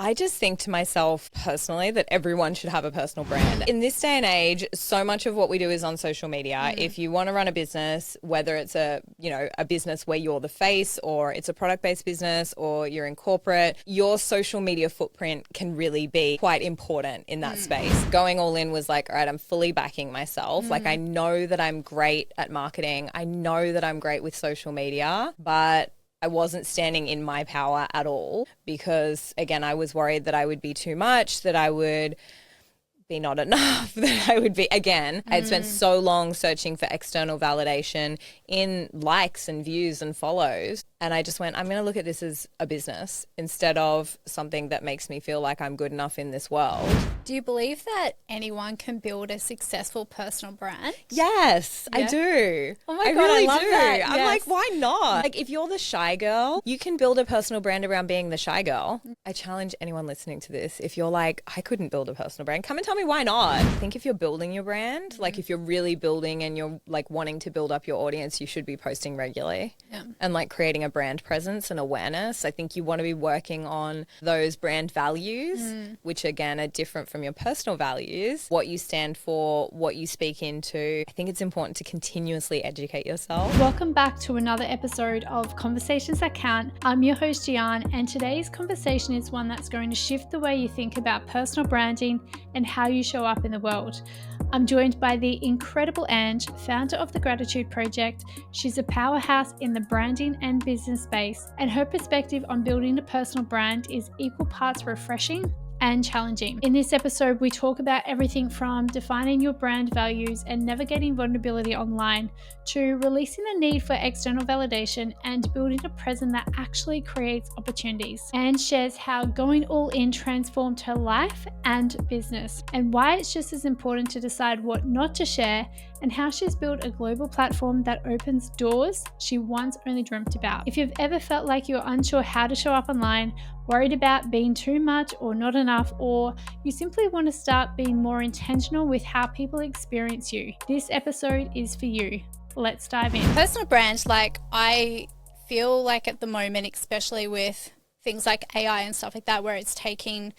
I just think to myself personally that everyone should have a personal brand. In this day and age, so much of what we do is on social media. If you want to run a business, whether it's a business where you're the face or it's a product-based business or you're in corporate, your social media footprint can really be quite important in that space. Going all in was like, all right, I'm fully backing myself. Like I know that I'm great at marketing. I know that I'm great with social media, but I wasn't standing in my power at all because, again, I was worried that I would be too much, that I would be not enough, that I would be, again, I had spent so long searching for external validation in likes and views and follows. And I just went, I'm going to look at this as a business instead of something that makes me feel like I'm good enough in this world. Do you believe that anyone can build a successful personal brand? Yes, I do. Oh my I God, really I love do. that. I'm Yes. like, why not? Like, if you're the shy girl, you can build a personal brand around being the shy girl. I challenge anyone listening to this. If you're like, I couldn't build a personal brand, come and tell me why not. I think if you're building your brand, like if you're really building and you're like wanting to build up your audience, you should be posting regularly and like creating a brand presence and awareness. I think you want to be working on those brand values, which again are different from your personal values, what you stand for, what you speak into. I think it's important to continuously educate yourself. Welcome back to another episode of Conversations That Count. I'm your host, Jeihan, and today's conversation is one that's going to shift the way you think about personal branding and how you show up in the world. I'm joined by the incredible Ange, founder of the Gratitude Project. She's a powerhouse in the branding and business space, and her perspective on building a personal brand is equal parts refreshing and challenging. In this episode, we talk about everything from defining your brand values and navigating vulnerability online to releasing the need for external validation and building a presence that actually creates opportunities. And shares how going all in transformed her life and business, and why it's just as important to decide what not to share, and how she's built a global platform that opens doors she once only dreamt about. If you've ever felt like you're unsure how to show up online, worried about being too much or not enough, or you simply want to start being more intentional with how people experience you, this episode is for you. Let's dive in. Personal brand, like I feel like at the moment, especially with things like AI and stuff like that, where it's taking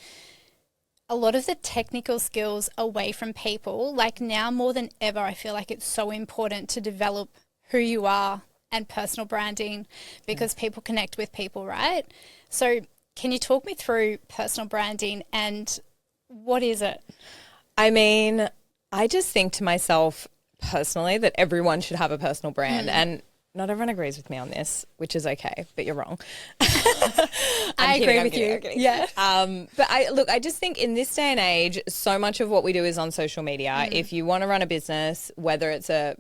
a lot of the technical skills away from people. Like now more than ever, I feel like it's so important to develop who you are and personal branding because people connect with people, right? So can you talk me through personal branding and what is it? I mean, I just think to myself personally that everyone should have a personal brand, and not everyone agrees with me on this, which is okay, but you're wrong. I agree with you. Yeah. But I just think in this day and age, so much of what we do is on social media. If you want to run a business, whether it's a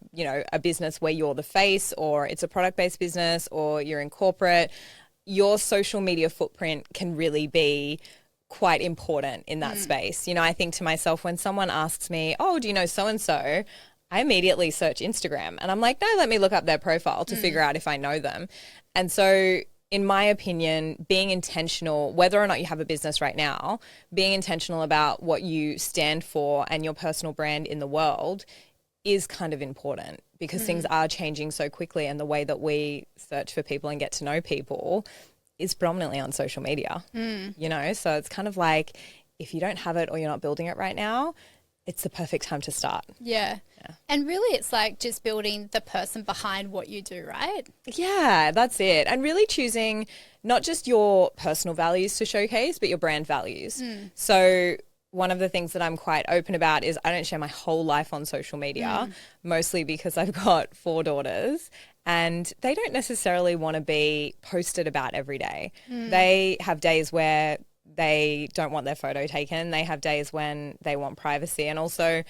business where you're the face or it's a product-based business or you're in corporate, your social media footprint can really be quite important in that space. You know, I think to myself when someone asks me, oh, do you know so-and-so? I immediately search Instagram and I'm like, no, let me look up their profile to figure out if I know them. And so in my opinion, being intentional, whether or not you have a business right now, being intentional about what you stand for and your personal brand in the world is kind of important because things are changing so quickly, and the way that we search for people and get to know people is predominantly on social media, so it's kind of like if you don't have it or you're not building it right now, it's the perfect time to start. Yeah. And really it's like just building the person behind what you do, right? Yeah, that's it. And really choosing not just your personal values to showcase, but your brand values. So one of the things that I'm quite open about is I don't share my whole life on social media, mostly because I've got 4 daughters and they don't necessarily want to be posted about every day. They have days where they don't want their photo taken. They have days when they want privacy. And also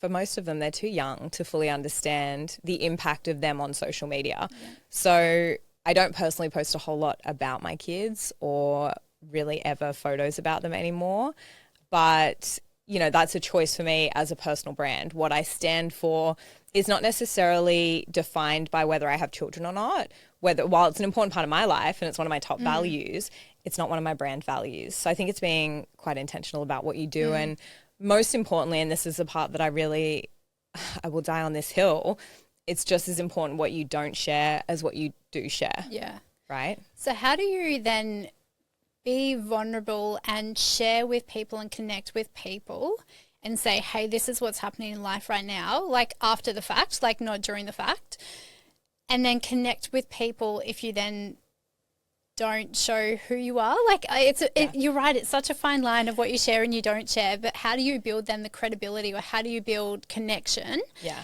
for most of them, they're too young to fully understand the impact of them on social media. So I don't personally post a whole lot about my kids or really ever photos about them anymore. But, that's a choice for me as a personal brand. What I stand for is not necessarily defined by whether I have children or not. While it's an important part of my life and it's one of my top values, it's not one of my brand values. So I think it's being quite intentional about what you do. And most importantly, and this is the part that I will die on this hill, it's just as important what you don't share as what you do share. Yeah. Right? So how do you then be vulnerable and share with people and connect with people and say, hey, this is what's happening in life right now, like after the fact, like not during the fact. And then connect with people if you then don't show who you are. Like you're right, it's such a fine line of what you share and you don't share, but how do you build then the credibility, or how do you build connection? Yeah.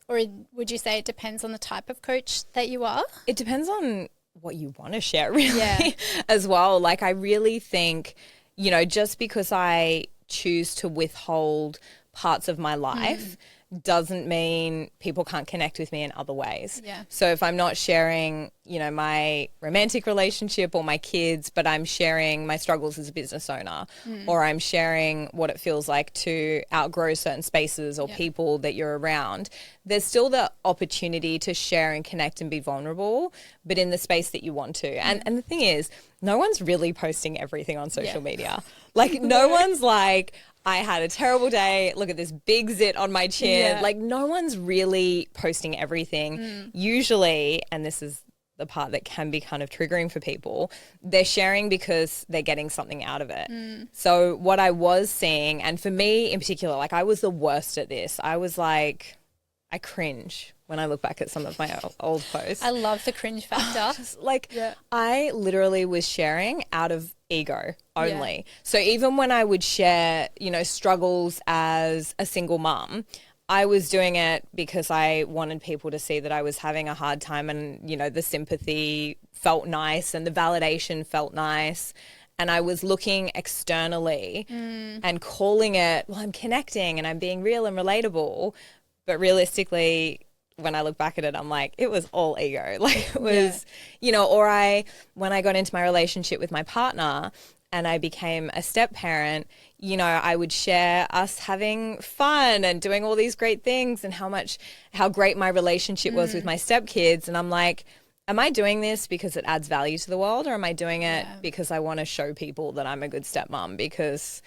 Or would you say it depends on the type of coach that you are? It depends on what you want to share, really, as well. Like, I really think, just because I choose to withhold parts of my life doesn't mean people can't connect with me in other ways. Yeah. So if I'm not sharing, my romantic relationship or my kids, but I'm sharing my struggles as a business owner, or I'm sharing what it feels like to outgrow certain spaces or people that you're around, there's still the opportunity to share and connect and be vulnerable, but in the space that you want to. And the thing is, no one's really posting everything on social media. Like, no one's like, I had a terrible day, look at this big zit on my chin. Yeah. Like, no one's really posting everything. Usually, and this is the part that can be kind of triggering for people, they're sharing because they're getting something out of it. So what I was seeing, and for me in particular, like, I was the worst at this. I was like, I cringe when I look back at some of my old posts. I love the cringe factor. I literally was sharing out of ego only. So even when I would share, struggles as a single mum, I was doing it because I wanted people to see that I was having a hard time, and, the sympathy felt nice and the validation felt nice. And I was looking externally and calling it, well, I'm connecting and I'm being real and relatable. But realistically, when I look back at it, I'm like, it was all ego. Like, it was, when I got into my relationship with my partner and I became a step parent, I would share us having fun and doing all these great things and how great my relationship was with my stepkids. And I'm like, am I doing this because it adds value to the world, or am I doing it because I want to show people that I'm a good stepmom because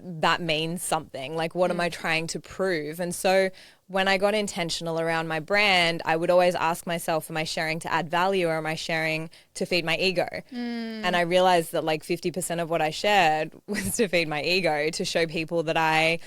that means something? Like, what am I trying to prove? And so when I got intentional around my brand, I would always ask myself, am I sharing to add value, or am I sharing to feed my ego? And I realized that like 50% of what I shared was to feed my ego, to show people that I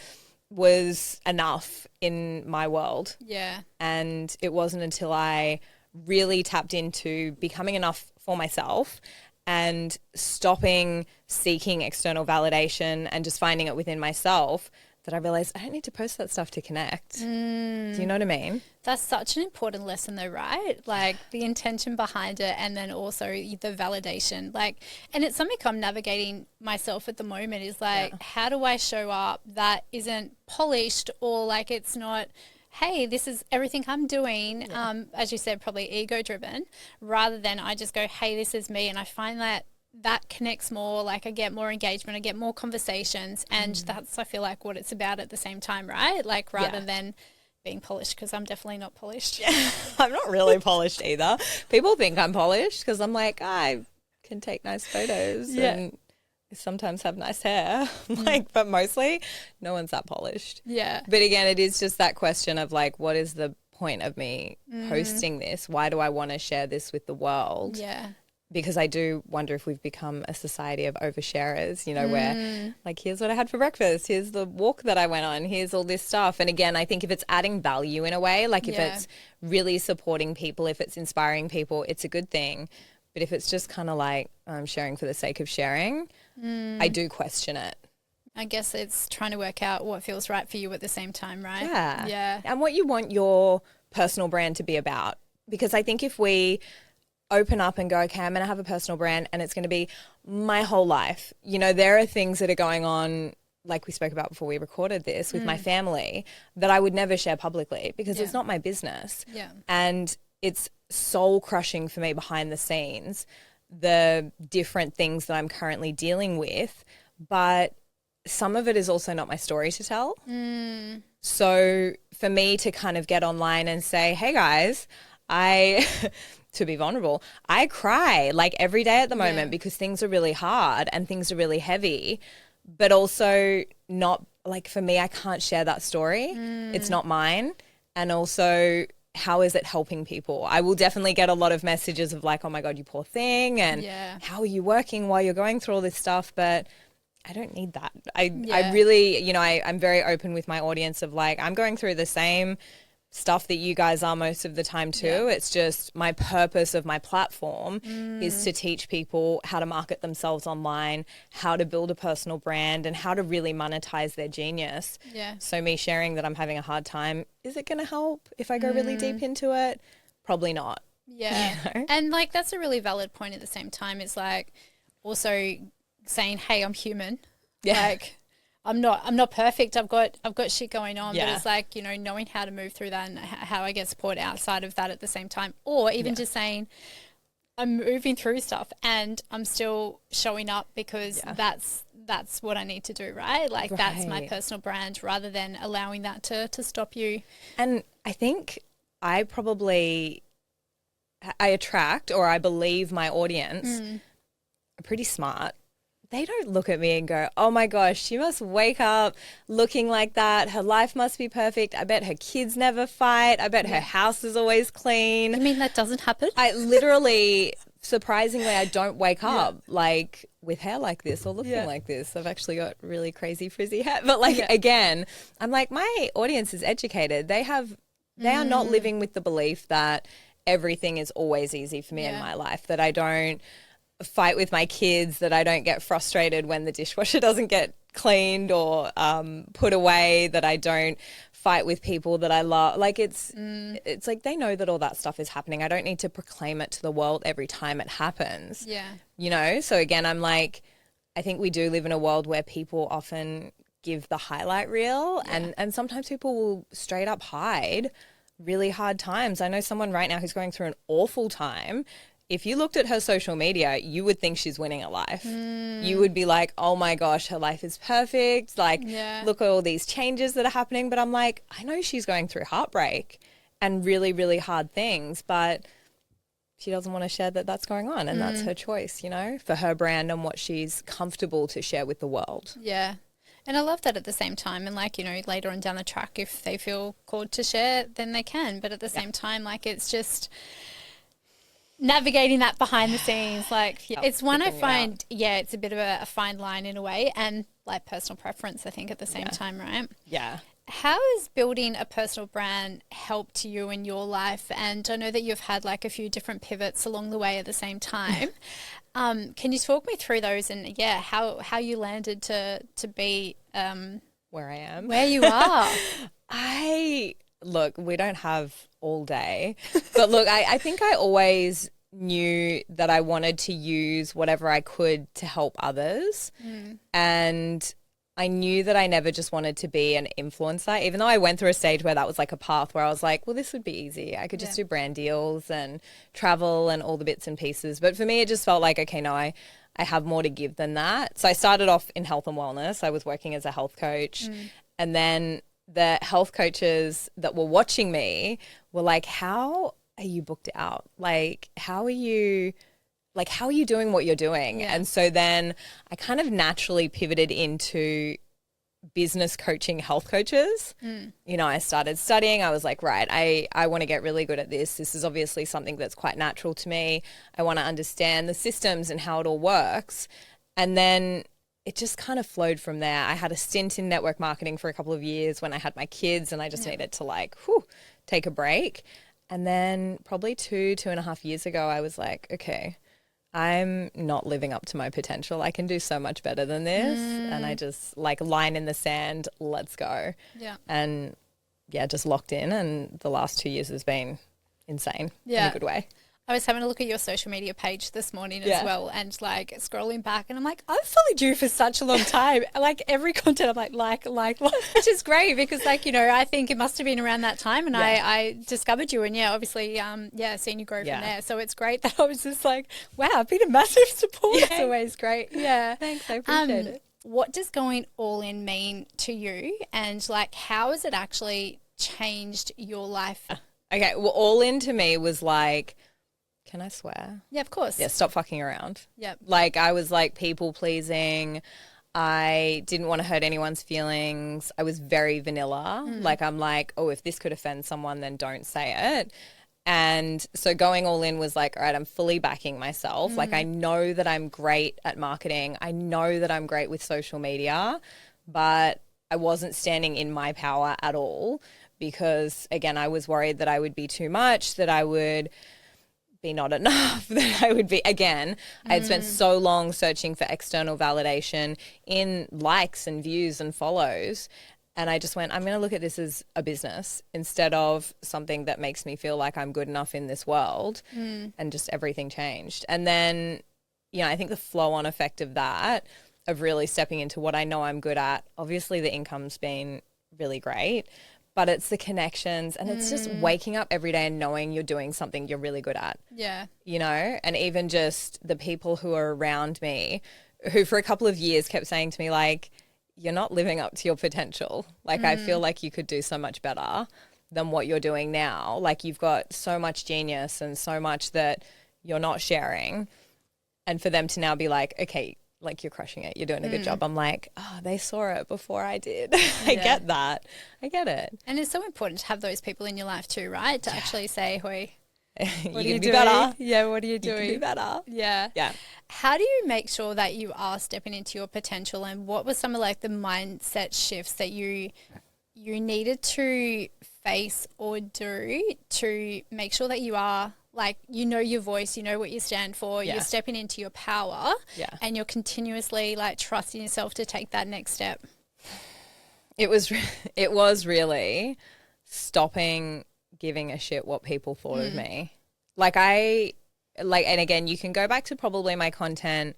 was enough in my world. Yeah. And it wasn't until I really tapped into becoming enough for myself and stopping seeking external validation and just finding it within myself that I realized I don't need to post that stuff to connect. Do you know what I mean? That's such an important lesson though, right? Like, the intention behind it, and then also the validation. Like, and it's something I'm navigating myself at the moment, is like, how do I show up that isn't polished, or like it's not, hey, this is everything I'm doing, as you said, probably ego driven, rather than I just go, hey, this is me. And I find that connects more. Like, I get more engagement, I get more conversations, and that's, I feel like, what it's about at the same time, right? Like, rather than being polished, because I'm definitely not polished. I'm not really polished either. People think I'm polished because I'm like, I can take nice photos and sometimes have nice hair. But mostly no one's that polished. Yeah. But again, it is just that question of like, what is the point of me posting this? Why do I want to share this with the world? Yeah. Because I do wonder if we've become a society of oversharers, where like, here's what I had for breakfast, here's the walk that I went on, here's all this stuff. And again, I think if it's adding value in a way, like if it's really supporting people, if it's inspiring people, it's a good thing. But if it's just kind of like, I'm sharing for the sake of sharing, I do question it. I guess it's trying to work out what feels right for you at the same time, right? Yeah. Yeah. And what you want your personal brand to be about. Because I think if we open up and go, okay, I'm going to have a personal brand and it's going to be my whole life. There are things that are going on, like we spoke about before we recorded this, with my family that I would never share publicly because it's not my business. Yeah. And it's soul crushing for me behind the scenes, the different things that I'm currently dealing with. But some of it is also not my story to tell. So for me to kind of get online and say, hey guys, to be vulnerable, I cry like every day at the moment because things are really hard and things are really heavy, but also not like, for me, I can't share that story. It's not mine. And also how is it helping people? I will definitely get a lot of messages of like, oh my God, you poor thing. And how are you working while you're going through all this stuff? But I don't need that. I really, you know, I'm very open with my audience of like, I'm going through the same stuff that you guys are most of the time too. It's just my purpose of my platform is to teach people how to market themselves online, how to build a personal brand, and how to really monetize their genius. So me sharing that I'm having a hard time, is it going to help if I go really deep into it? Probably not. You know? And like that's a really valid point at the same time. It's like also saying, hey, I'm human. Like I'm not perfect. I've got shit going on, but it's like, you know, knowing how to move through that and how I get support outside of that at the same time, or even just saying I'm moving through stuff and I'm still showing up because that's what I need to do, right? Like that's my personal brand, rather than allowing that to stop you. And I think I attract, or I believe my audience are pretty smart. They don't look at me and go, oh my gosh, she must wake up looking like that. Her life must be perfect. I bet her kids never fight. I bet her house is always clean. I mean, that doesn't happen. I literally, surprisingly, I don't wake up like with hair like this or looking like this. I've actually got really crazy frizzy hair. But like, again, I'm like, my audience is educated. They are not living with the belief that everything is always easy for me in my life, that I don't fight with my kids, that I don't get frustrated when the dishwasher doesn't get cleaned or put away, that I don't fight with people that I love. Like it's like they know that all that stuff is happening. I don't need to proclaim it to the world every time it happens. You know? So again, I'm like, I think we do live in a world where people often give the highlight reel and sometimes people will straight up hide really hard times. I know someone right now who's going through an awful time. If you looked at her social media, you would think she's winning at life. You would be like, oh my gosh, her life is perfect. Like, look at all these changes that are happening. But I'm like, I know she's going through heartbreak and really, really hard things, but she doesn't want to share that that's going on. And that's her choice, you know, for her brand and what she's comfortable to share with the world. Yeah. And I love that at the same time. And like, you know, later on down the track, if they feel called to share, then they can. But at the same time, like it's just navigating that behind the scenes, like it's one I find, it's a bit of a fine line in a way, and like personal preference, I think, at the same time, right? How has building a personal brand helped you in your life? And I know that you've had like a few different pivots along the way at the same time. Can you talk me through those and how you landed to be where I am, where you are? Look, we don't have all day, but look, I think I always knew that I wanted to use whatever I could to help others. And I knew that I never just wanted to be an influencer, even though I went through a stage where that was like a path where I was like, well, this would be easy. I could just do brand deals and travel and all the bits and pieces. But for me, it just felt like, okay, no, I have more to give than that. So I started off in health and wellness. I was working as a health coach. And then the health coaches that were watching me were like, how are you booked out? Like, how are you doing what you're doing? And so then I kind of naturally pivoted into business coaching health coaches. You know, I started studying. I was like, right, I want to get really good at this. This is obviously something that's quite natural to me. I want to understand the systems and how it all works. And then it just kind of flowed from there. I had a stint in network marketing for a couple of years when I had my kids and I just needed to like, take a break. And then probably 2.5 years ago, I was like, okay, I'm not living up to my potential. I can do so much better than this. And I just like line in the sand, let's go. And just locked in. And the last 2 years has been insane in a good way. I was having a look at your social media page this morning as well, and like scrolling back, and I'm like, I've followed you for such a long time. Like every content, I'm like, which is great because, like, you know, I think it must have been around that time, and I discovered you, and obviously, seeing you grow from there. So it's great that I was just like, wow, I've been a massive support. It's always great. Thanks, I appreciate it. What does going all in mean to you, and like, how has it actually changed your life? Okay, well, all in to me was like, can I swear? Yeah, of course. Yeah, stop fucking around. Yeah. Like I was like people pleasing. I didn't want to hurt anyone's feelings. I was very vanilla. Like, I'm like, oh, if this could offend someone, then don't say it. And so going all in was like, all right, I'm fully backing myself. Like, I know that I'm great at marketing. I know that I'm great with social media, but I wasn't standing in my power at all because, again, I was worried that I would be too much, that I would be not enough, that I would be, again, I had spent so long searching for external validation in likes and views and follows. And I just went, I'm going to look at this as a business instead of something that makes me feel like I'm good enough in this world. And just everything changed. And then, you know, I think the flow-on effect of that, of really stepping into what I know I'm good at, obviously the income's been really great, but it's the connections and it's just waking up every day and knowing you're doing something you're really good at. Yeah. You know, and even just the people who are around me who for a couple of years kept saying to me, like, you're not living up to your potential. Like, I feel like you could do so much better than what you're doing now. Like, you've got so much genius and so much that you're not sharing. And for them to now be like, okay, like, you're crushing it, you're doing a good job. I'm like, oh, they saw it before I did. I get that. I get it. And it's so important to have those people in your life too, right? To actually say, "Hoi, you can be better. Yeah, what are you You doing? can do better. Yeah. Yeah. How do you make sure that you are stepping into your potential, and what were some of like the mindset shifts that you needed to face or do to make sure that you are like, you know, your voice, you know what you stand for, you're stepping into your power, and you're continuously like trusting yourself to take that next step? It was really stopping giving a shit what people thought of me. And again, you can go back to probably my content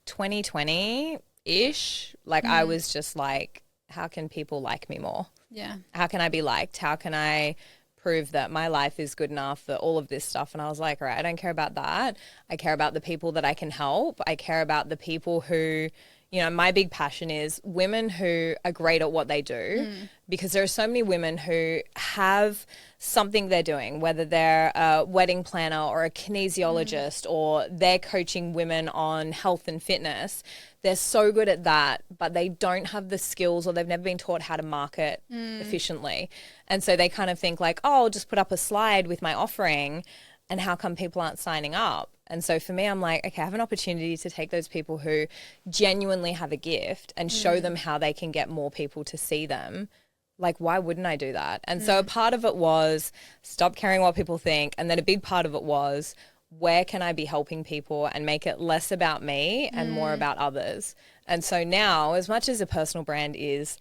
2020-ish. Like, I was just like, how can people like me more? Yeah. How can I be liked? How can I prove that my life is good enough, that all of this stuff? And I was like, all right, I don't care about that. I care about the people that I can help. I care about the people who, you know, my big passion is women who are great at what they do, because there are so many women who have something they're doing, whether they're a wedding planner or a kinesiologist or they're coaching women on health and fitness. They're so good at that, but they don't have the skills, or they've never been taught how to market efficiently. And so they kind of think like, oh, I'll just put up a slide with my offering, and how come people aren't signing up? And so for me, I'm like, okay, I have an opportunity to take those people who genuinely have a gift and show them how they can get more people to see them. Like, why wouldn't I do that? And so a part of it was stop caring what people think. And then a big part of it was, where can I be helping people and make it less about me and more about others? And so now, as much as a personal brand is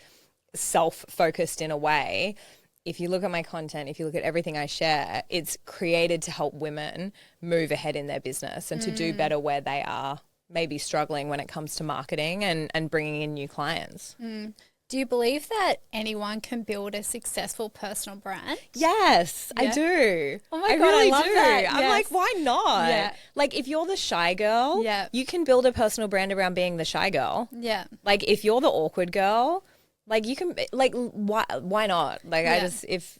self-focused in a way, if you look at my content, if you look at everything I share, it's created to help women move ahead in their business and to do better where they are maybe struggling when it comes to marketing and bringing in new clients. Do you believe that anyone can build a successful personal brand? Yes, I do. Oh my I God, really I love do. that. I'm like, why not? Yeah. Like, if you're the shy girl, you can build a personal brand around being the shy girl. Yeah. Like, if you're the awkward girl, like, you can, like, why not? Like, if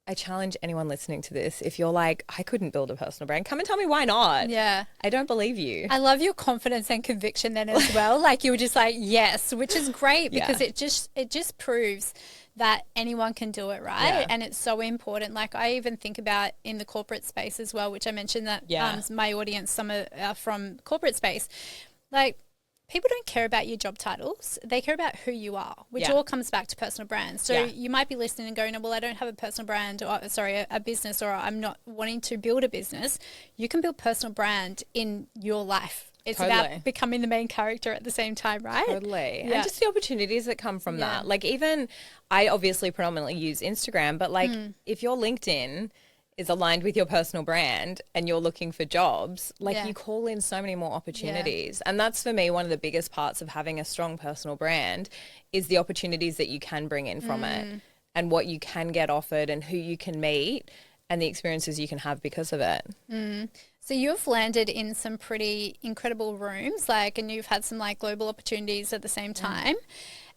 I challenge anyone listening to this, if you're like, I couldn't build a personal brand, come and tell me why not. Yeah. I don't believe you. I love your confidence and conviction then as well. Like, you were just like, yes, which is great because it just proves that anyone can do it, right? Yeah. And it's so important. Like, I even think about in the corporate space as well, which I mentioned that my audience, some are from corporate space. Like, people don't care about your job titles. They care about who you are, which all comes back to personal brands. So you might be listening and going, well, I don't have a personal brand or, a business, or I'm not wanting to build a business. You can build personal brand in your life. It's about becoming the main character at the same time, right? Totally. And just the opportunities that come from that. Like, even I obviously predominantly use Instagram, but like if your LinkedIn is aligned with your personal brand and you're looking for jobs, like you call in so many more opportunities. And that's, for me, one of the biggest parts of having a strong personal brand is the opportunities that you can bring in from it and what you can get offered and who you can meet and the experiences you can have because of it. So you've landed in some pretty incredible rooms, like, and you've had some like global opportunities at the same time.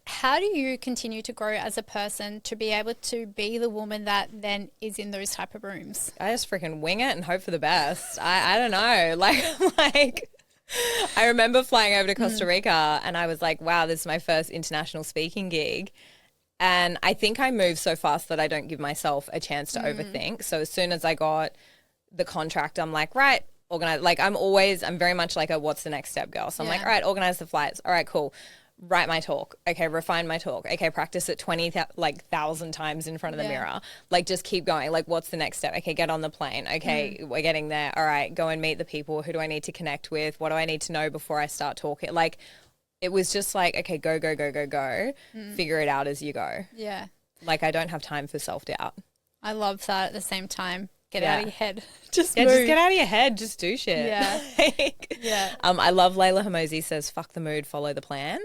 How do you continue to grow as a person to be able to be the woman that then is in those type of rooms? I just freaking wing it and hope for the best. I don't know. Like, I remember flying over to Costa Rica and I was like, wow, this is my first international speaking gig. And I think I move so fast that I don't give myself a chance to overthink. So as soon as I got the contract, I'm like, right, organize. Like I'm very much like a what's the next step girl. So I'm like, all right, organize the flights. All right, cool. Write my talk. Okay, refine my talk. Okay, practice it 1,000 times in front of the mirror. Like just keep going. Like what's the next step? Okay, get on the plane. Okay, we're getting there. All right, go and meet the people. Who do I need to connect with? What do I need to know before I start talking? Like it was just like, okay, go, go, go, go, go. Figure it out as you go. Yeah. Like I don't have time for self-doubt. I love that at the same time. Get out of your head. Just Yeah, move. just get out of your head. Just do shit. Yeah. I love Layla Hormozi says, fuck the mood, follow the plan.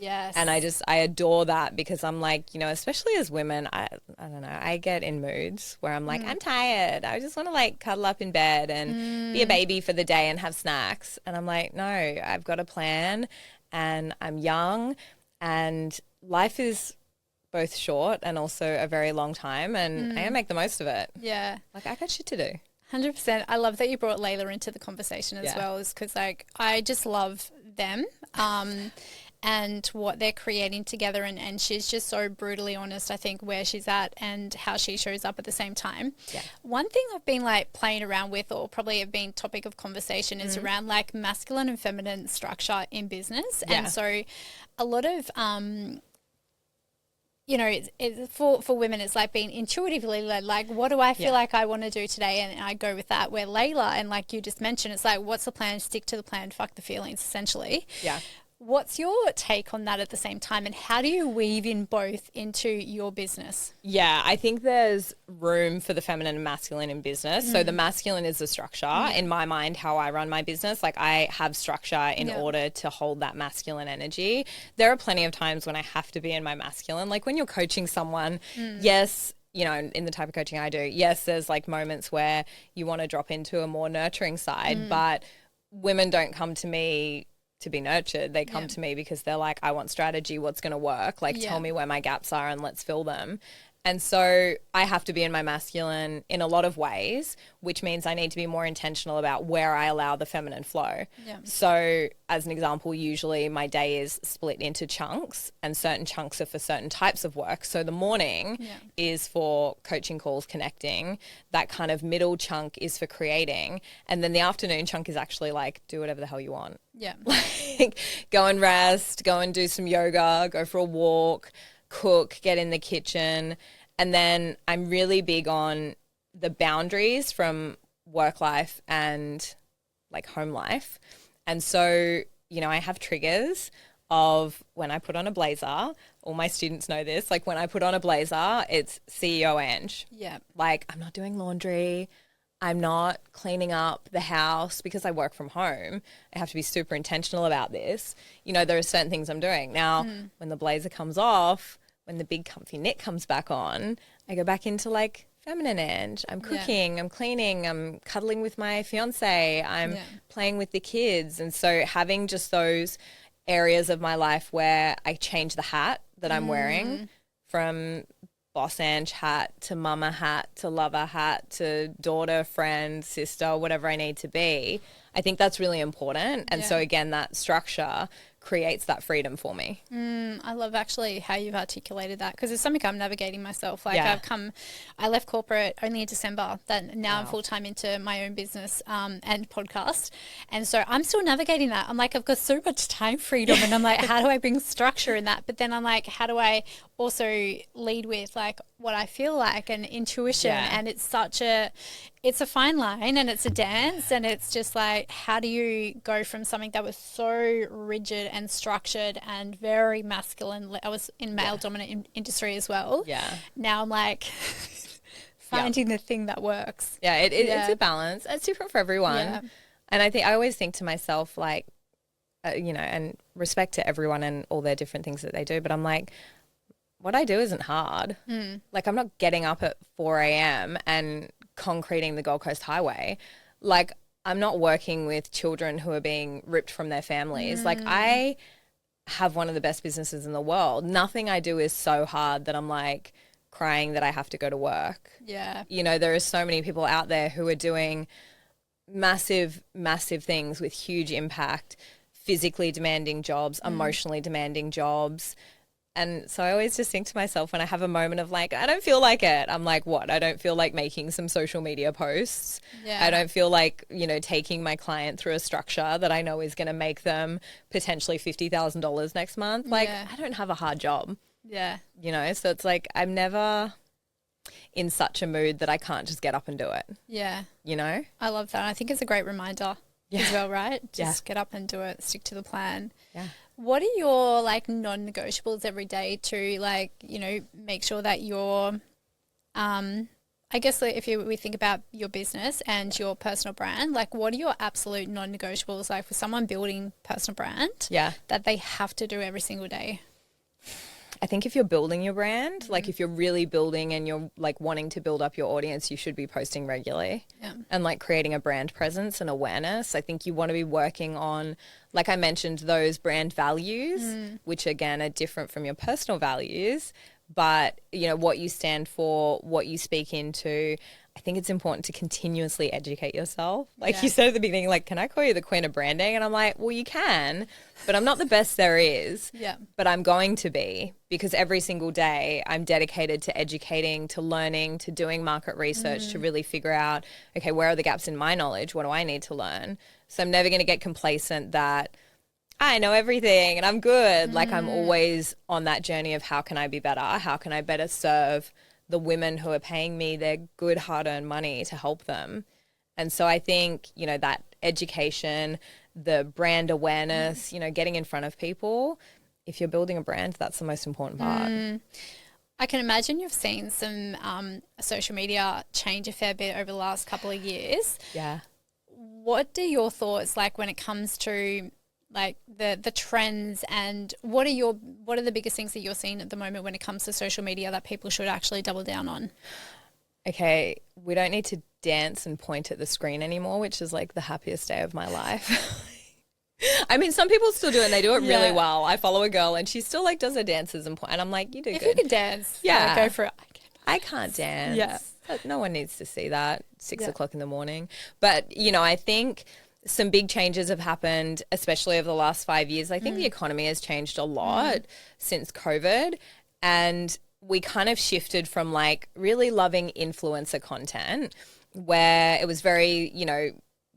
Yes. And I adore that because I'm like, you know, especially as women, I don't know, I get in moods where I'm like, I'm tired. I just want to like cuddle up in bed and be a baby for the day and have snacks. And I'm like, no, I've got a plan and I'm young and life is both short and also a very long time and I gotta make the most of it. Yeah. Like I got shit to do. 100%. I love that you brought Layla into the conversation as well, is because like I just love them. And what they're creating together. And she's just so brutally honest, I think, where she's at and how she shows up at the same time. Yeah. One thing I've been like playing around with, or probably have been topic of conversation, is around like masculine and feminine structure in business. Yeah. And so a lot of, you know, for women, it's like being intuitively led. Like, what do I feel like I want to do today? And I go with that. Where Layla, and like you just mentioned, it's like, what's the plan? Stick to the plan, fuck the feelings, essentially. Yeah. What's your take on that at the same time, and how do you weave in both into your business? Yeah, I think there's room for the feminine and masculine in business. So the masculine is the structure. In my mind, how I run my business, like I have structure in order to hold that masculine energy. There are plenty of times when I have to be in my masculine. Like when you're coaching someone, yes, you know, in the type of coaching I do, yes, there's like moments where you want to drop into a more nurturing side, but women don't come to me to be nurtured. They come to me because they're like, I want strategy, what's going to work? Like, tell me where my gaps are and let's fill them. And so I have to be in my masculine in a lot of ways, which means I need to be more intentional about where I allow the feminine flow. Yeah. So as an example, usually my day is split into chunks and certain chunks are for certain types of work. So the morning is for coaching calls, connecting. That kind of middle chunk is for creating. And then the afternoon chunk is actually like, do whatever the hell you want. Yeah. Like go and rest, go and do some yoga, go for a walk, cook, get in the kitchen. And then I'm really big on the boundaries from work life and like home life. And so, you know, I have triggers of when I put on a blazer. All my students know this. Like when I put on a blazer, it's CEO Ange. Yeah. Like I'm not doing laundry. I'm not cleaning up the house because I work from home. I have to be super intentional about this. You know, there are certain things I'm doing. Now, when the blazer comes off, when the big comfy knit comes back on, I go back into like feminine Ange. I'm cooking, I'm cleaning, I'm cuddling with my fiance, I'm playing with the kids. And so having just those areas of my life where I change the hat that I'm wearing from boss Ange hat to mama hat to lover hat to daughter, friend, sister, whatever I need to be, I think that's really important. And so again, that structure creates that freedom for me. I love actually how you've articulated that, because it's something I'm navigating myself. Like I left corporate only in December, that now I'm full-time into my own business and podcast. And so I'm still navigating that. I'm like, I've got so much time freedom and I'm like, how do I bring structure in that? But then I'm like, how do I also lead with like what I feel like and intuition? And it's a fine line and it's a dance, and it's just like, how do you go from something that was so rigid and structured and very masculine? I was in male dominant industry as well. Yeah. Now I'm like finding the thing that works. Yeah, it's a balance. It's different for everyone. Yeah. And I always think to myself like, you know, and respect to everyone and all their different things that they do, but I'm like, what I do isn't hard. Like I'm not getting up at 4 a.m. and concreting the Gold Coast Highway. Like I'm not working with children who are being ripped from their families. Like I have one of the best businesses in the world. Nothing I do is so hard that I'm like crying that I have to go to work. Yeah. You know, there are so many people out there who are doing massive, massive things with huge impact, physically demanding jobs, emotionally demanding jobs. And so I always just think to myself when I have a moment of like, I don't feel like it. I'm like, what? I don't feel like making some social media posts. Yeah. I don't feel like, taking my client through a structure that I know is going to make them potentially $50,000 next month. Like, I don't have a hard job. Yeah. So it's like I'm never in such a mood that I can't just get up and do it. Yeah. I love that. I think it's a great reminder as well, right? Just get up and do it, stick to the plan. Yeah. What are your like non-negotiables every day to like, make sure that you're, I guess like, we think about your business and your personal brand, like what are your absolute non-negotiables like for someone building personal brand that they have to do every single day? I think if you're building your brand, like if you're really building and you're like wanting to build up your audience, you should be posting regularly and like creating a brand presence and awareness. I think you want to be working on, like I mentioned, those brand values, which again are different from your personal values, but what you stand for, what you speak into. I think it's important to continuously educate yourself. Like you said at the beginning, like, can I call you the queen of branding? And I'm like, well, you can, but I'm not the best there is. Yeah. But I'm going to be, because every single day I'm dedicated to educating, to learning, to doing market research, to really figure out, okay, where are the gaps in my knowledge? What do I need to learn? So I'm never going to get complacent that I know everything and I'm good. Like I'm always on that journey of how can I be better? How can I better serve the women who are paying me their good hard-earned money to help them? And so I think, that education, the brand awareness, getting in front of people, if you're building a brand, that's the most important part. I can imagine you've seen some social media change a fair bit over the last couple of years. Yeah. What are your thoughts like when it comes to like the trends, and what are the biggest things that you're seeing at the moment when it comes to social media that people should actually double down on? Okay, we don't need to dance and point at the screen anymore, which is like the happiest day of my life. I mean, some people still do it and they do it really well. I follow a girl and she still like does her dances and point, and I'm like, you do if good. If you can dance, go for it. I can't dance. Yeah. No one needs to see that 6 o'clock in the morning. But, I think some big changes have happened, especially over the last 5 years. I think the economy has changed a lot since COVID, and we kind of shifted from like really loving influencer content where it was very,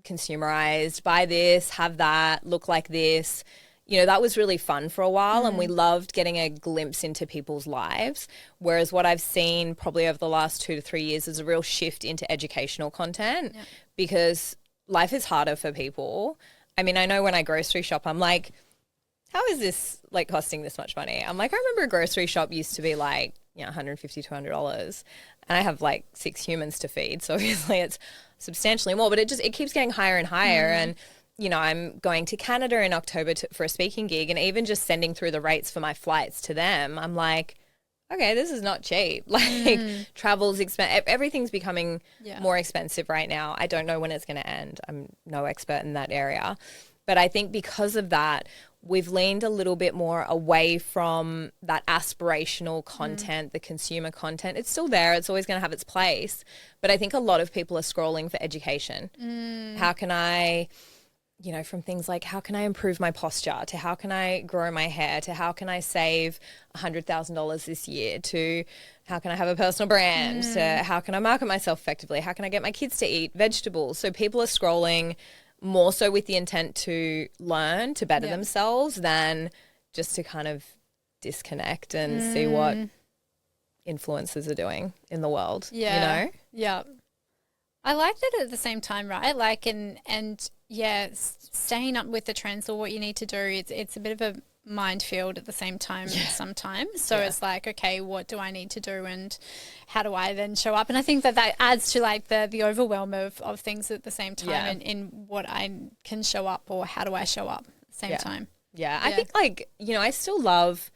consumerized, buy this, have that, look like this. That was really fun for a while and we loved getting a glimpse into people's lives. Whereas what I've seen probably over the last 2 to 3 years is a real shift into educational content because life is harder for people. I mean, I know when I grocery shop, I'm like, how is this like costing this much money? I'm like, I remember a grocery shop used to be like, $150, $200. And I have like 6 humans to feed. So obviously it's substantially more, but it keeps getting higher and higher. And, I'm going to Canada in October for a speaking gig, and even just sending through the rates for my flights to them, I'm like, okay, this is not cheap. Like travel's expensive. Everything's becoming more expensive right now. I don't know when it's going to end. I'm no expert in that area. But I think because of that, we've leaned a little bit more away from that aspirational content, the consumer content. It's still there. It's always going to have its place. But I think a lot of people are scrolling for education. How can I, from things like how can I improve my posture to how can I grow my hair to how can I save $100,000 this year to how can I have a personal brand to how can I market myself effectively? How can I get my kids to eat vegetables? So people are scrolling more so with the intent to learn, to better themselves than just to kind of disconnect and see what influencers are doing in the world, Yeah. I like that at the same time, right? Like, staying up with the trends or what you need to do, it's a bit of a minefield at the same time sometimes. So it's like, okay, what do I need to do and how do I then show up? And I think that adds to like the overwhelm of things at the same time and in what I can show up or how do I show up at the same time. Yeah, I think like, I still love,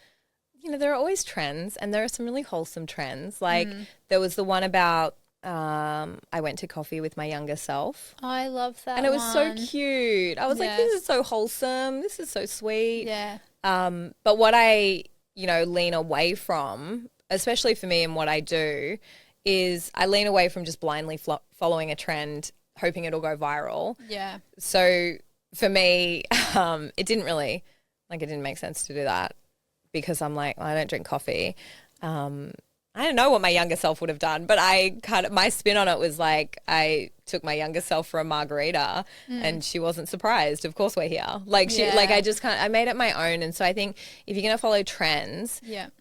there are always trends and there are some really wholesome trends. Like there was the one about I went to coffee with my younger self. Oh, I love that. And it was so cute. I was like, this is so wholesome. This is so sweet. Yeah. But what I, lean away from, especially for me and what I do, is I lean away from just blindly following a trend hoping it'll go viral. Yeah. So for me, it didn't make sense to do that because I'm like, I don't drink coffee. I don't know what my younger self would have done, but my spin on it was like I took my younger self for a margarita and she wasn't surprised. Of course we're here. I made it my own. And so I think if you're going to follow trends,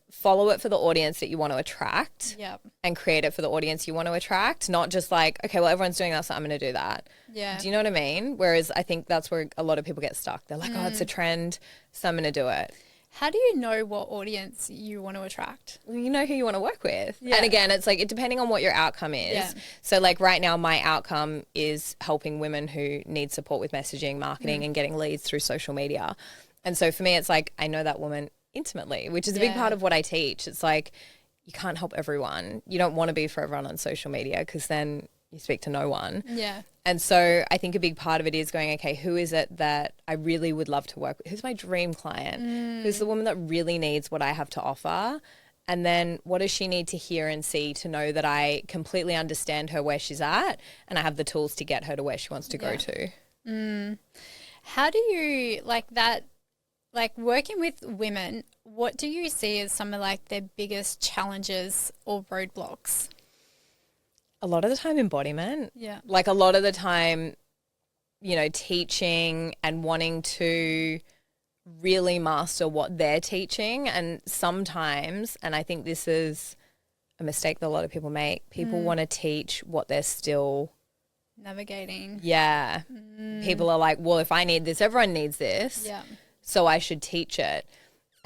follow it for the audience that you want to attract and create it for the audience you want to attract, not just like, okay, well, everyone's doing that, so I'm going to do that. Yeah. Do you know what I mean? Whereas I think that's where a lot of people get stuck. They're like, oh, it's a trend, so I'm going to do it. How do you know what audience you want to attract? Well, you know who you want to work with. Yeah. And again, it's like depending on what your outcome is. Yeah. So like right now, my outcome is helping women who need support with messaging, marketing and getting leads through social media. And so for me, it's like I know that woman intimately, which is a big part of what I teach. It's like you can't help everyone. You don't want to be for everyone on social media because then you speak to no one. Yeah. And so I think a big part of it is going, okay, who is it that I really would love to work with? Who's my dream client? Who's the woman that really needs what I have to offer? And then what does she need to hear and see to know that I completely understand her where she's at and I have the tools to get her to where she wants to go to? How do you like that, like working with women, what do you see as some of like their biggest challenges or roadblocks? A lot of the time embodiment. Yeah. Like a lot of the time, you know, teaching and wanting to really master what they're teaching. And sometimes, and I think this is a mistake that a lot of people make, people want to teach what they're still navigating. Yeah. People are like, well, if I need this, everyone needs this. Yeah. So I should teach it.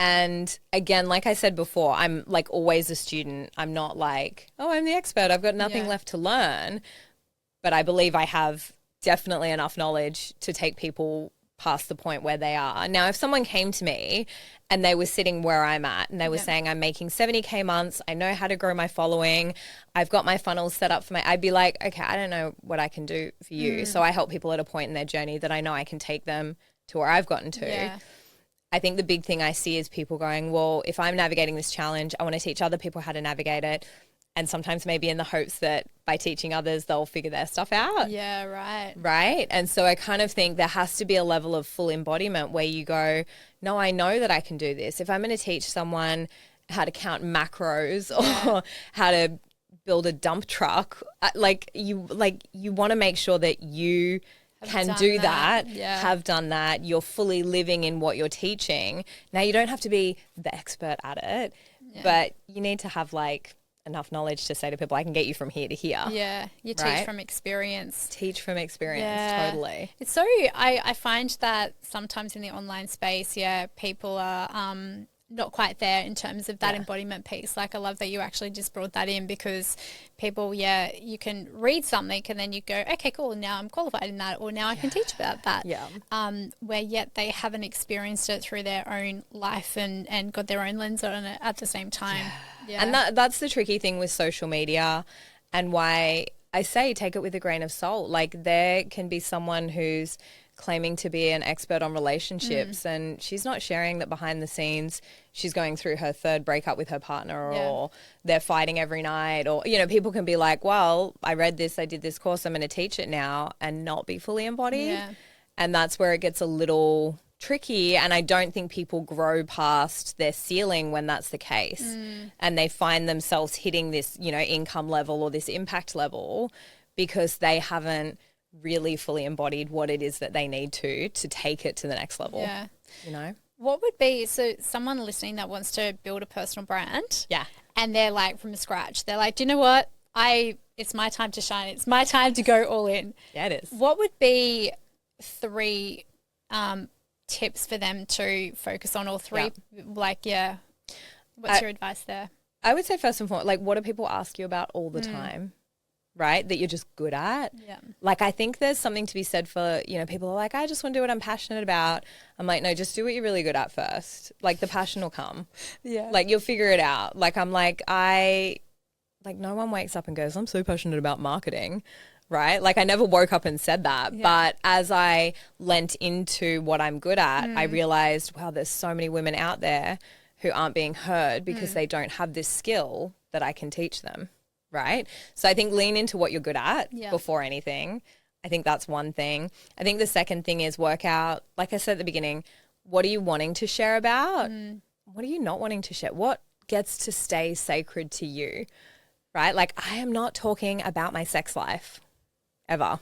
And again, like I said before, I'm like always a student. I'm not like, oh, I'm the expert. I've got nothing left to learn. But I believe I have definitely enough knowledge to take people past the point where they are. Now, if someone came to me and they were sitting where I'm at and they were saying, I'm making 70K months, I know how to grow my following, I've got my funnels set up I'd be like, okay, I don't know what I can do for you. So I help people at a point in their journey that I know I can take them to where I've gotten to. Yeah. I think the big thing I see is people going, well, if I'm navigating this challenge, I want to teach other people how to navigate it. And sometimes maybe in the hopes that by teaching others, they'll figure their stuff out. Yeah, right. Right? And so I kind of think there has to be a level of full embodiment where you go, no, I know that I can do this. If I'm going to teach someone how to count macros or how to build a dump truck, you want to make sure that you can do that, have done that, you're fully living in what you're teaching. Now, you don't have to be the expert at it, but you need to have like enough knowledge to say to people, I can get you from here to here. Yeah, you teach from experience. Teach from experience, totally. It's so, I find that sometimes in the online space, people are not quite there in terms of that embodiment piece. Like I love that you actually just brought that in because people, you can read something and then you go, okay, cool, now I'm qualified in that or now I can teach about that. Yeah. Where yet they haven't experienced it through their own life and got their own lens on it at the same time. Yeah. And that's the tricky thing with social media and why I say take it with a grain of salt. Like there can be someone who's claiming to be an expert on relationships and she's not sharing that behind the scenes she's going through her third breakup with her partner or they're fighting every night or, you know, people can be like, well, I read this, I did this course, I'm going to teach it now and not be fully embodied. Yeah. And that's where it gets a little tricky and I don't think people grow past their ceiling when that's the case and they find themselves hitting this, you know, income level or this impact level because they haven't really fully embodied what it is that they need to take it to the next level. Yeah. You know? What would be, so someone listening that wants to build a personal brand. Yeah. And they're like from scratch, they're like, do you know what? It's my time to shine. It's my time to go all in. Yeah, it is. What would be 3 tips for them to focus on or 3? What's your advice there? I would say first and foremost, like what do people ask you about all the time? Right? That you're just good at. Yeah. Like I think there's something to be said for, you know, people are like, I just want to do what I'm passionate about. I'm like, no, just do what you're really good at first. Like the passion will come. Yeah. Like you'll figure it out. Like I'm like, no one wakes up and goes, I'm so passionate about marketing. Right? Like I never woke up and said that. Yeah. But as I lent into what I'm good at, I realized, wow, there's so many women out there who aren't being heard because they don't have this skill that I can teach them. Right? So I think lean into what you're good at before anything. I think that's one thing. I think the second thing is work out, like I said at the beginning, what are you wanting to share about? What are you not wanting to share? What gets to stay sacred to you, right? Like, I am not talking about my sex life ever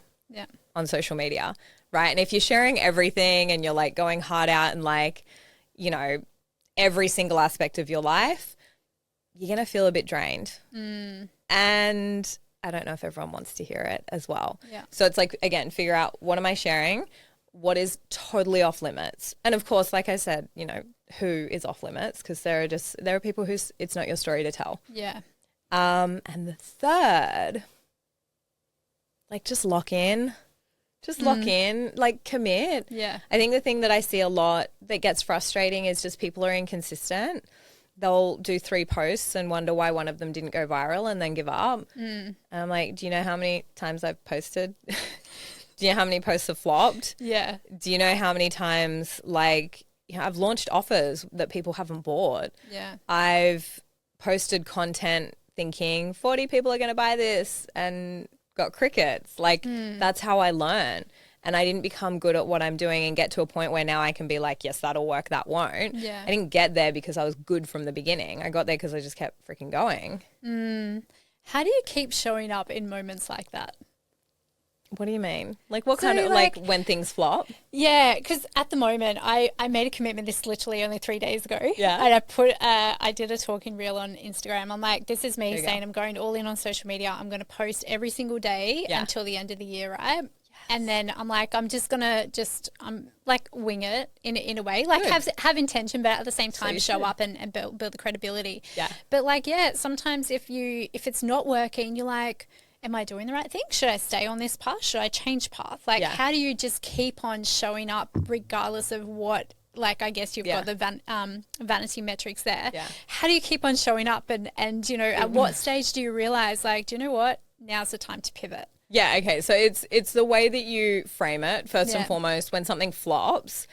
on social media, right? And if you're sharing everything and you're like going hard out and like, you know, every single aspect of your life, you're going to feel a bit drained. And I don't know if everyone wants to hear it as well. Yeah. So it's like, again, figure out what am I sharing? What is totally off limits? And of course, like I said, you know, who is off limits? Because there are people who's it's not your story to tell. Yeah. And the third, like, just lock in. Just lock in, like, commit. Yeah. I think the thing that I see a lot that gets frustrating is just people are inconsistent. They'll do 3 posts and wonder why one of them didn't go viral and then give up. And I'm like, do you know how many times I've posted? Do you know how many posts have flopped? Yeah. Do you know how many times, like, you know, I've launched offers that people haven't bought? Yeah. I've posted content thinking 40 people are going to buy this and got crickets. Like, that's how I learn. And I didn't become good at what I'm doing and get to a point where now I can be like, yes, that'll work, that won't. Yeah. I didn't get there because I was good from the beginning. I got there because I just kept freaking going. How do you keep showing up in moments like that? What do you mean? Like, what So, kind of, like, when things flop? Yeah, because at the moment, I made a commitment this literally only 3 days ago. Yeah. And I did a talking reel on Instagram. I'm like, this is me saying I'm going all in on social media. I'm going to post every single day until the end of the year, right? Yes. And then I'm like, I'm just going to like wing it in a way, like have intention, but at the same time show up and build the credibility. Yeah. But like, sometimes if it's not working, you're like, am I doing the right thing? Should I stay on this path? Should I change path? Like, how do you just keep on showing up regardless of what, like, I guess you've got the vanity metrics there. Yeah. How do you keep on showing up? And you know, at what stage do you realize, like, do you know what? Now's the time to pivot. Yeah, okay. So it's the way that you frame it. First and foremost, when something flops,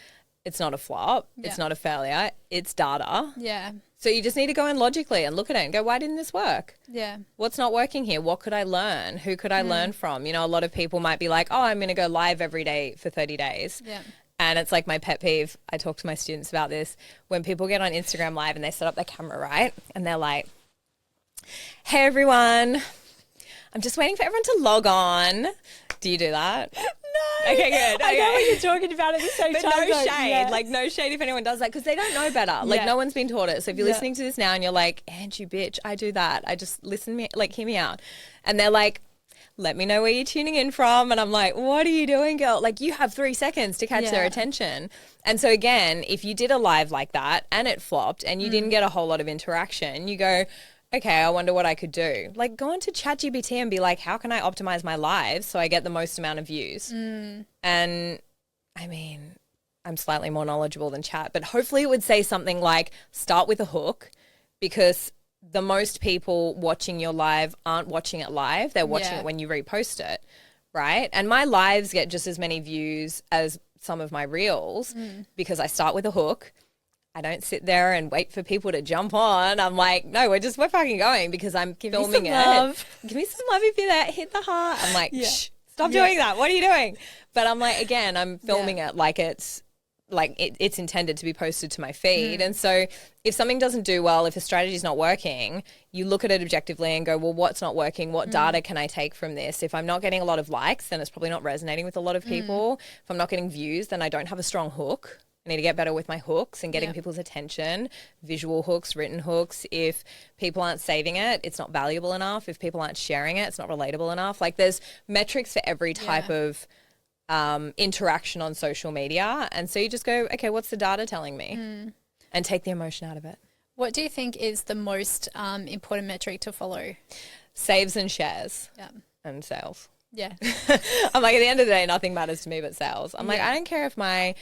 it's not a flop. Yeah. It's not a failure. It's data. Yeah. So you just need to go in logically and look at it and go, why didn't this work? Yeah. What's not working here? What could I learn? Who could I learn from? You know, a lot of people might be like, oh, I'm going to go live every day for 30 days. Yeah. And it's like my pet peeve. I talk to my students about this. When people get on Instagram Live and they set up their camera, right? And they're like, hey, everyone. I'm just waiting for everyone to log on. Do you do that? No. Okay, good. Okay. I know what you're talking about at the same but time. no shade. Like, no shade if anyone does that because they don't know better. Like, no one's been taught it. So if you're listening to this now and you're like, Ange, you bitch, I do that. I just hear me out. And they're like, let me know where you're tuning in from. And I'm like, what are you doing, girl? Like, you have 3 seconds to catch their attention. And so again, if you did a live like that and it flopped and you didn't get a whole lot of interaction, you go, okay, I wonder what I could do. Like, go into ChatGPT and be like, how can I optimize my lives so I get the most amount of views? And I mean, I'm slightly more knowledgeable than Chat, but hopefully it would say something like, start with a hook, because the most people watching your live aren't watching it live. They're watching it when you repost it, right? And my lives get just as many views as some of my reels because I start with a hook. I don't sit there and wait for people to jump on. I'm like, no, we're fucking going because I'm filming it. Love. Give me some love if you're there. Hit the heart. I'm like, shh, stop doing that. What are you doing? But I'm like, again, I'm filming it like it's intended to be posted to my feed. And so if something doesn't do well, if a strategy is not working, you look at it objectively and go, well, what's not working? What data can I take from this? If I'm not getting a lot of likes, then it's probably not resonating with a lot of people. If I'm not getting views, then I don't have a strong hook. I need to get better with my hooks and getting people's attention, visual hooks, written hooks. If people aren't saving it, it's not valuable enough. If people aren't sharing it, it's not relatable enough. Like, there's metrics for every type of interaction on social media. And so you just go, okay, what's the data telling me? And take the emotion out of it. What do you think is the most important metric to follow? Saves and shares and sales. Yeah. I'm like, at the end of the day, nothing matters to me but sales. I'm like, I don't care if my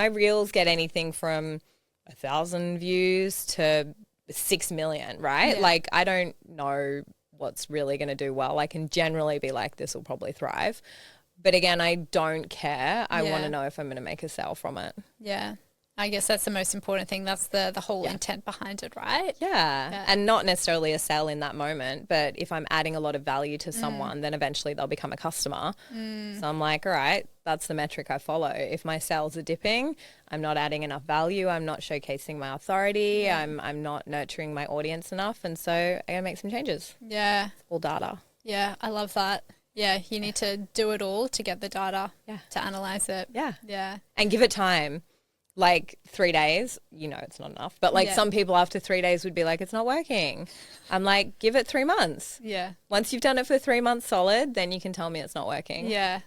reels get anything from 1,000 views to 6 million, right? Yeah. Like, I don't know what's really going to do well. I can generally be like, this will probably thrive. But again, I don't care. I want to know if I'm going to make a sale from it. Yeah. I guess that's the most important thing. That's the whole intent behind it, right? Yeah. And not necessarily a sale in that moment, but if I'm adding a lot of value to someone, then eventually they'll become a customer. So I'm like, all right, that's the metric I follow. If my sales are dipping, I'm not adding enough value. I'm not showcasing my authority. I'm not nurturing my audience enough. And so I got to make some changes. Yeah. It's all data. Yeah, I love that. Yeah, you need to do it all to get the data, to analyze it. Yeah. Yeah. And give it time. Like 3 days, it's not enough. But like some people after 3 days would be like, it's not working. I'm like, give it 3 months. Yeah. Once you've done it for 3 months solid, then you can tell me it's not working. Yeah.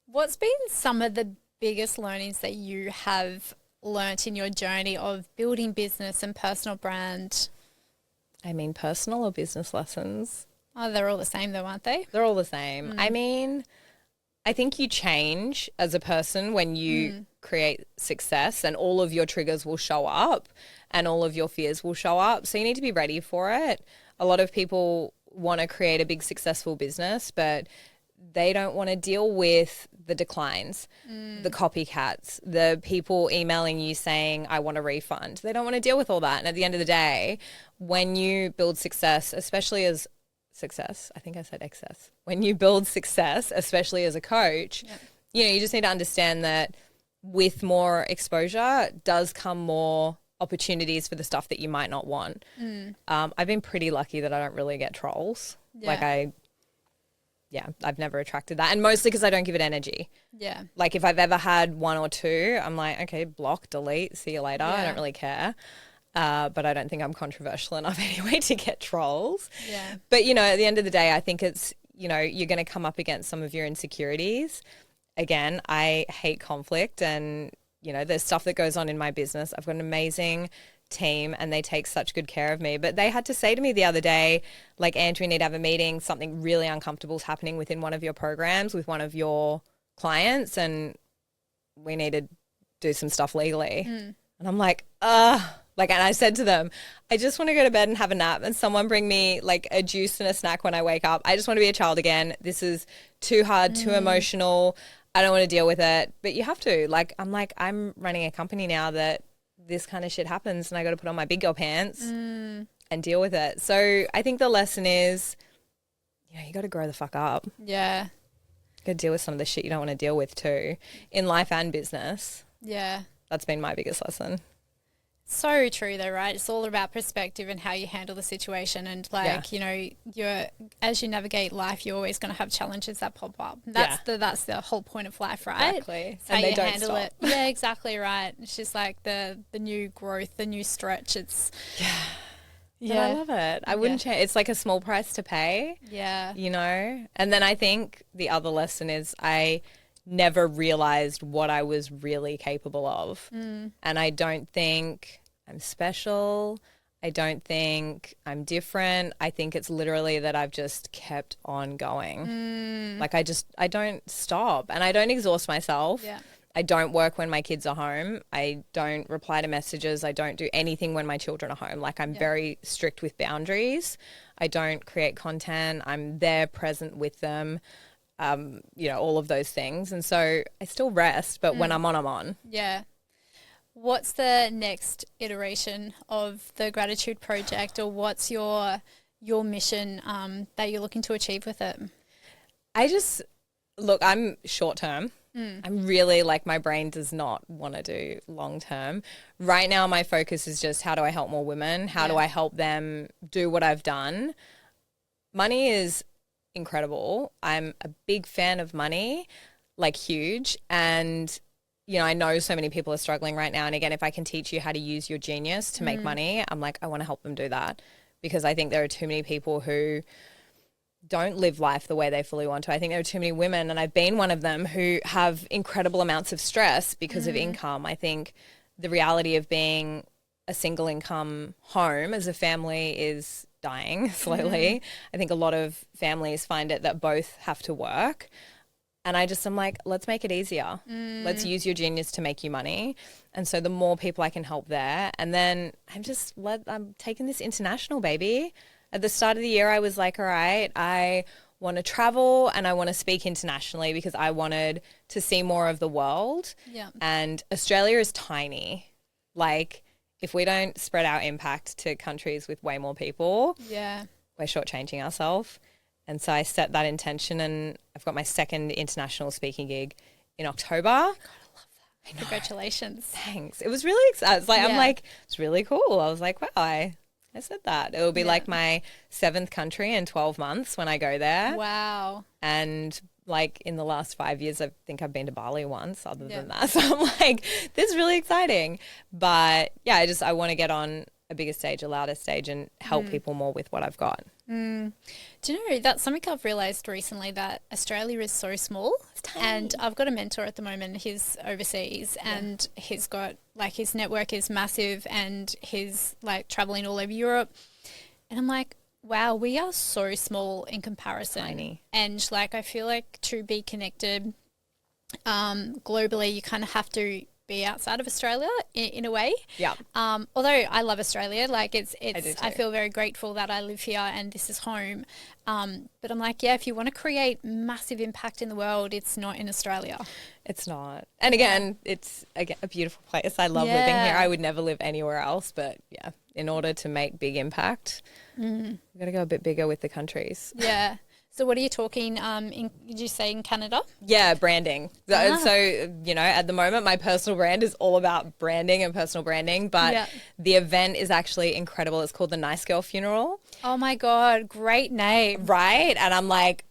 What's been some of the biggest learnings that you have learnt in your journey of building business and personal brand? I mean, personal or business lessons? Oh, they're all the same though, aren't they? They're all the same. I mean, I think you change as a person when you create success, and all of your triggers will show up and all of your fears will show up. So you need to be ready for it. A lot of people want to create a big successful business, but they don't want to deal with the declines, the copycats, the people emailing you saying, I want a refund. They don't want to deal with all that. And at the end of the day, when you build success, especially as success, I think I said excess. When you build success, especially as a coach, you just need to understand that with more exposure does come more opportunities for the stuff that you might not want. I've been pretty lucky that I don't really get trolls. I've never attracted that. And mostly because I don't give it energy. Yeah. Like if I've ever had one or two, I'm like, okay, block, delete, see you later. I don't really care. But I don't think I'm controversial enough anyway to get trolls. Yeah. But, at the end of the day, I think it's, you're going to come up against some of your insecurities. Again, I hate conflict, and, there's stuff that goes on in my business. I've got an amazing team and they take such good care of me. But they had to say to me the other day, like, Andrew, we need to have a meeting. Something really uncomfortable is happening within one of your programs with one of your clients, and we need to do some stuff legally. And I'm like, and I said to them, I just want to go to bed and have a nap and someone bring me like a juice and a snack when I wake up. I just want to be a child again. This is too hard, too emotional. I don't want to deal with it. But you have to. I'm running a company now that this kind of shit happens, and I got to put on my big girl pants and deal with it. So I think the lesson is, you got to grow the fuck up. Yeah. Got to deal with some of the shit you don't want to deal with too, in life and business. Yeah. That's been my biggest lesson. So true though, right? It's all about perspective and how you handle the situation, and as you navigate life, you're always going to have challenges that pop up. That's the whole point of life, right? Exactly. It's how you handle it. Yeah, exactly right. It's just like the new growth, the new stretch. It's But I love it. I wouldn't change. It's like a small price to pay. Yeah. And then I think the other lesson is I never realized what I was really capable of. And I don't think I'm special. I don't think I'm different. I think it's literally that I've just kept on going. I don't stop and I don't exhaust myself. Yeah. I don't work when my kids are home. I don't reply to messages. I don't do anything when my children are home. I'm very strict with boundaries. I don't create content. I'm there present with them. All of those things. And so I still rest, but when I'm on, I'm on. Yeah. What's the next iteration of the Gratitude Project, or what's your mission that you're looking to achieve with it? I'm short term. I'm really my brain does not want to do long term. Right now, my focus is just how do I help more women? How do I help them do what I've done? Money is incredible. I'm a big fan of money, huge. And, I know so many people are struggling right now. And again, if I can teach you how to use your genius to make money, I'm I want to help them do that, because I think there are too many people who don't live life the way they fully want to. I think there are too many women, and I've been one of them, who have incredible amounts of stress because of income. I think the reality of being a single income home as a family is dying slowly. I think a lot of families find it that both have to work. And I'm let's make it easier. Let's use your genius to make you money. And so the more people I can help there. And then I'm taking this international, baby. At the start of the year, I was all right, I want to travel and I want to speak internationally because I wanted to see more of the world. Yeah. And Australia is tiny. Like, if we don't spread our impact to countries with way more people, we're shortchanging ourselves. And so I set that intention, and I've got my second international speaking gig in October. God, I love that. Congratulations. Thanks. It was really exciting. It's like, I'm like, it's really cool. I was like, wow, I said that. It will be like my 7th country in 12 months when I go there. Wow. And like in the last 5 years, I think I've been to Bali once other than that. So I'm like, this is really exciting. But yeah, I want to get on a bigger stage, a louder stage, and help people more with what I've got. Do you know, that's something I've realised recently, that Australia is so small. And I've got a mentor at the moment, he's overseas and he's got, like, his network is massive and he's like travelling all over Europe. And I'm like, wow, we are so small in comparison. Tiny. And like, I feel like to be connected globally, you kind of have to be outside of Australia in a way. Yeah. Although I love Australia, like I feel very grateful that I live here and this is home. But I'm like, if you want to create massive impact in the world, it's not in Australia. It's not. And again, it's a beautiful place. I love living here. I would never live anywhere else. But yeah, in order to make big impact, we've got to go a bit bigger with the countries. Yeah. So what are you talking, did you say in Canada? Yeah, branding. So, you know, at the moment, my personal brand is all about branding and personal branding, but the event is actually incredible. It's called the Nice Girl Funeral. Oh my God, great name. Right? And I'm like,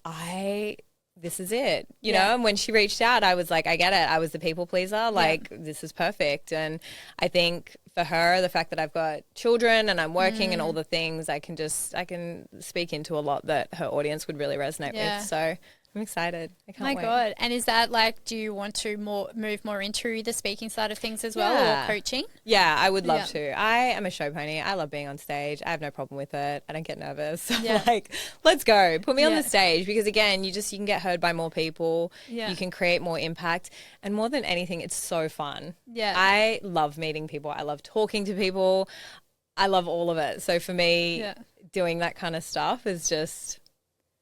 this is it, you know? And when she reached out, I was like, I get it. I was the people pleaser. Like, this is perfect. And I think for her, the fact that I've got children and I'm working and all the things, I can speak into a lot that her audience would really resonate with. So I'm excited. I can't wait. God. And is that like, do you want to move more into the speaking side of things as well, or coaching? Yeah, I would love to. I am a show pony. I love being on stage. I have no problem with it. I don't get nervous. Like, let's go. Put me on the stage, because again, you can get heard by more people. You can create more impact. And more than anything, it's so fun. Yeah. I love meeting people. I love talking to people. I love all of it. So for me, doing that kind of stuff is just,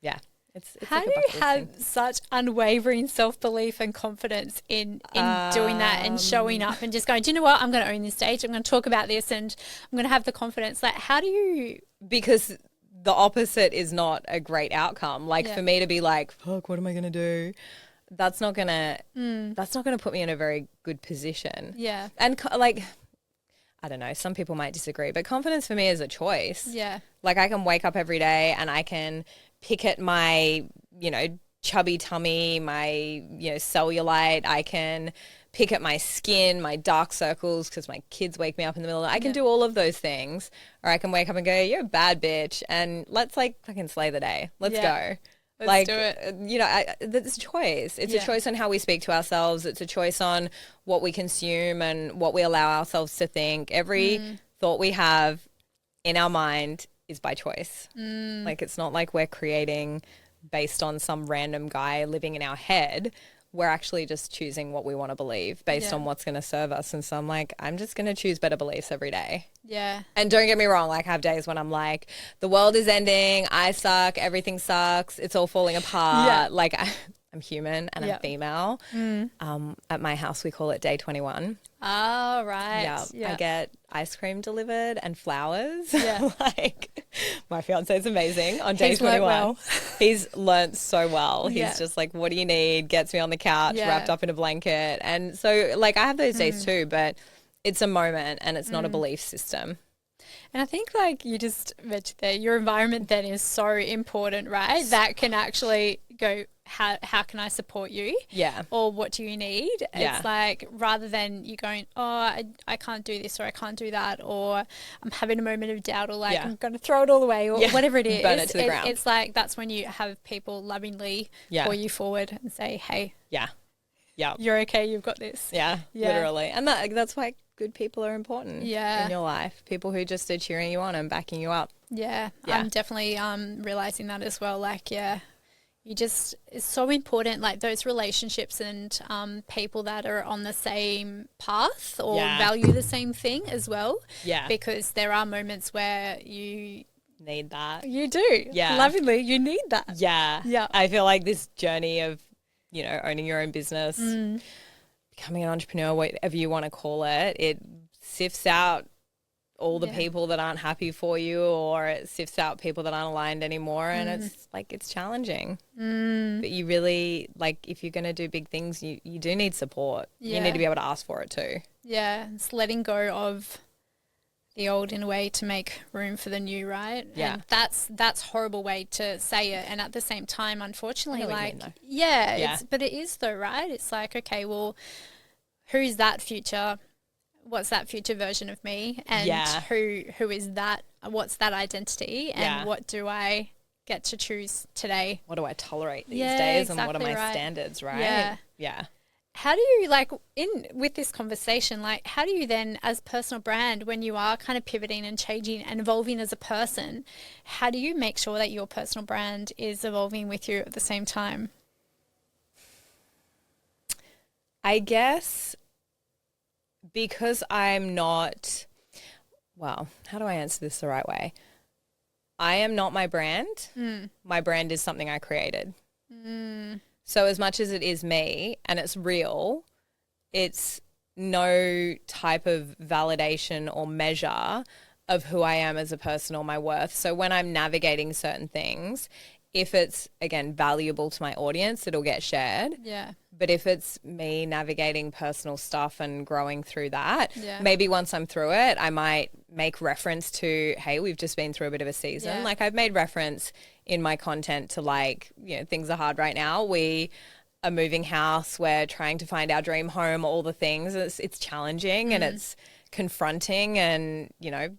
It's How like do you have such unwavering self-belief and confidence in doing that and showing up and just going, do you know what, I'm going to own this stage, I'm going to talk about this, and I'm going to have the confidence? Like, how do you... Because the opposite is not a great outcome. Like, for me to be like, fuck, what am I going to do? That's not going to put me in a very good position. Yeah. And like, I don't know, some people might disagree, but confidence for me is a choice. Yeah. Like, I can wake up every day and I can pick at my, chubby tummy, my, cellulite. I can pick at my skin, my dark circles, because my kids wake me up in the middle of the night. I can do all of those things. Or I can wake up and go, you're a bad bitch, and let's fucking slay the day. Let's go. Let's do it. It's a choice. It's a choice on how we speak to ourselves. It's a choice on what we consume and what we allow ourselves to think. Every thought we have in our mind is by choice. Like, it's not like we're creating based on some random guy living in our head. We're actually just choosing what we want to believe based on what's going to serve us. And so I'm like, I'm just going to choose better beliefs every day. Yeah. And don't get me wrong, like, I have days when I'm like, the world is ending, I suck, everything sucks, it's all falling apart. Yeah. Like, I'm human and I'm female. At my house, we call it day 21. Oh, right. Yeah. I get ice cream delivered and flowers. Yeah. Like, my fiance is amazing on day 21. Well. He's learnt so well. He's just like, what do you need? Gets me on the couch, wrapped up in a blanket. And so, like, I have those days too, but it's a moment and it's not a belief system. And I think, like you just mentioned there, your environment then is so important, right? That can actually go, how can I support you? Yeah. Or what do you need? Yeah. It's like, rather than you going, oh, I can't do this, or I can't do that, or I'm having a moment of doubt, or like I'm going to throw it all away, or whatever it is. Burn it to the ground. It's like, that's when you have people lovingly pull you forward and say, hey, you're okay, you've got this. Yeah. Literally. And that's why good people are important in your life. People who just are cheering you on and backing you up. Yeah. I'm definitely realizing that as well. Like, it's so important, like those relationships and people that are on the same path or value the same thing as well. Yeah. Because there are moments where you need that. You do. Yeah. Lovingly, you need that. Yeah. Yeah. I feel like this journey of, owning your own business, becoming an entrepreneur, whatever you want to call it, it sifts out all the people that aren't happy for you, or it sifts out people that aren't aligned anymore. And it's challenging. But you really, if you're going to do big things, you do need support. Yeah. You need to be able to ask for it too. Yeah. It's letting go of the old in a way to make room for the new, right? Yeah. And that's a horrible way to say it. And at the same time, unfortunately, I know what you mean, though. yeah. But it is though, right? It's like, okay, well, who's that future? What's that future version of me? And who is that? What's that identity? And what do I get to choose today? What do I tolerate these days? Exactly, and what are my right. standards, right? Yeah. Yeah. How do you with this conversation, how do you then as personal brand, when you are kind of pivoting and changing and evolving as a person, how do you make sure that your personal brand is evolving with you at the same time? I guess because I'm not, how do I answer this the right way? I am not my brand. My brand is something I created. So as much as it is me and it's real, it's no type of validation or measure of who I am as a person or my worth. So when I'm navigating certain things, if it's, again, valuable to my audience, it'll get shared. Yeah. But if it's me navigating personal stuff and growing through that, Yeah. maybe once I'm through it, I might make reference to, hey, we've just been through a bit of a season. Yeah. I've made reference in my content to things are hard right now. We are moving house. We're trying to find our dream home, all the things. It's challenging and it's confronting and,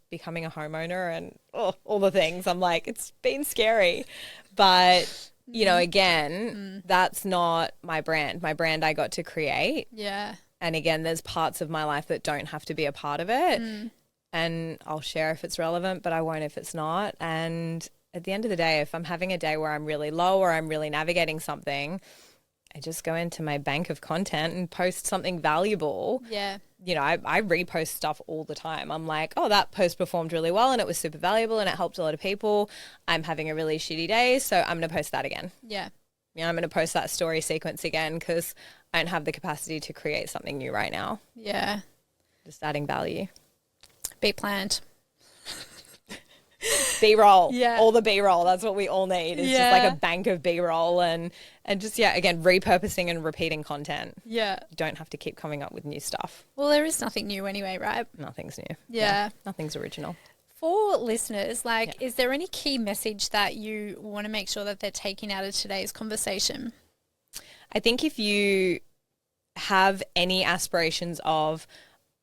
becoming a homeowner and all the things. I'm like, it's been scary. But, again, that's not my brand. My brand I got to create. Yeah. And again, there's parts of my life that don't have to be a part of it. And I'll share if it's relevant, but I won't if it's not. And at the end of the day, if I'm having a day where I'm really low or I'm really navigating something, I just go into my bank of content and post something valuable. Yeah. I repost stuff all the time. I'm like, oh, that post performed really well and it was super valuable and it helped a lot of people. I'm having a really shitty day, so I'm going to post that again. Yeah. I'm going to post that story sequence again because I don't have the capacity to create something new right now. Yeah. Just adding value. Be planned. B-roll. Yeah. All the B-roll. That's what we all need. It's just like a bank of B-roll and just, again, repurposing and repeating content. Yeah. You don't have to keep coming up with new stuff. Well, there is nothing new anyway, right? Nothing's new. Yeah. Nothing's original. For listeners, is there any key message that you want to make sure that they're taking out of today's conversation? I think if you have any aspirations of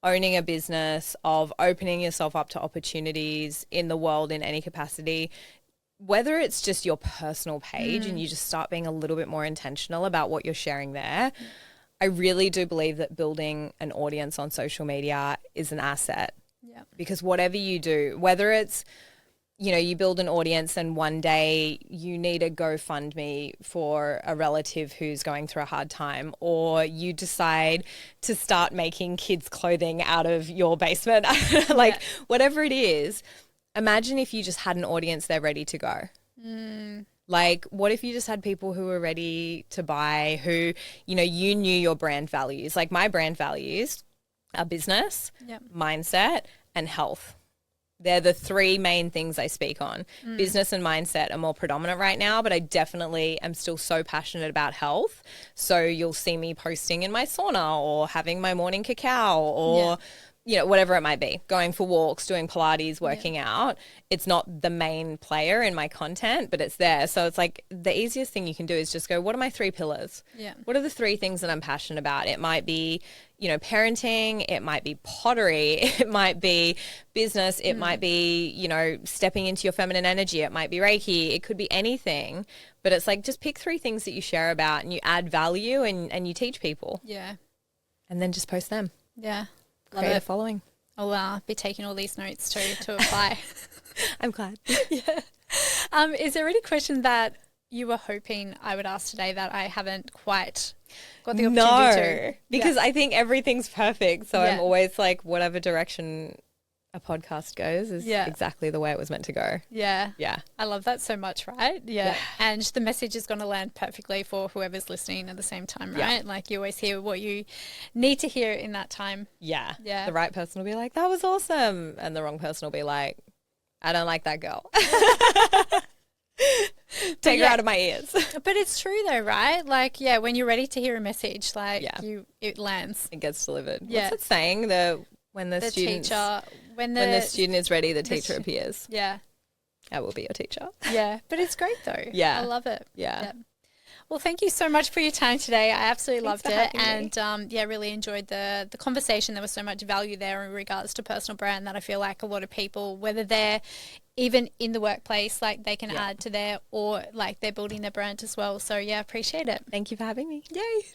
owning a business, of opening yourself up to opportunities in the world in any capacity, whether it's just your personal page and you just start being a little bit more intentional about what you're sharing there, I really do believe that building an audience on social media is an asset. Yeah. Because whatever you do, whether it's, you build an audience and one day you need a GoFundMe for a relative who's going through a hard time, or you decide to start making kids' clothing out of your basement, whatever it is, imagine if you just had an audience there ready to go. What if you just had people who were ready to buy, who, you knew your brand values. My brand values are business, mindset, and health. They're the three main things I speak on. Business and mindset are more predominant right now, but I definitely am still so passionate about health. So you'll see me posting in my sauna or having my morning cacao or, whatever it might be, going for walks, doing Pilates, working out. It's not the main player in my content, but it's there. So it's the easiest thing you can do is just go, what are my 3 pillars? Yeah. What are the 3 things that I'm passionate about? It might be, parenting, it might be pottery, it might be business, it might be, stepping into your feminine energy, it might be Reiki, it could be anything. But it's just pick 3 things that you share about and you add value and you teach people. Yeah. And then just post them. Yeah. Create a following. I'll be taking all these notes to apply. I'm glad. Yeah. Is there any question that you were hoping I would ask today that I haven't quite got the opportunity to? Because I think everything's perfect. So I'm always whatever direction a podcast goes is Yeah. exactly the way it was meant to go. Yeah. Yeah. I love that so much, right? Yeah. And the message is going to land perfectly for whoever's listening at the same time, right? Yeah. Like you always hear what you need to hear in that time. Yeah. Yeah. The right person will be like, that was awesome. And the wrong person will be like, I don't like that girl. Take her out of my ears. But it's true though, right? Like, yeah, when you're ready to hear a message, like it lands. It gets delivered. Yeah. What's it saying? When the teacher, when the student is ready, the teacher appears. Yeah. I will be your teacher. Yeah. But it's great though. Yeah. I love it. Yeah. Well, thank you so much for your time today. I absolutely Thanks loved for it. having And really enjoyed the conversation. There was so much value there in regards to personal brand that I feel like a lot of people, whether they're even in the workplace, like they can add to their, or like they're building their brand as well. So yeah, appreciate it. Thank you for having me. Yay.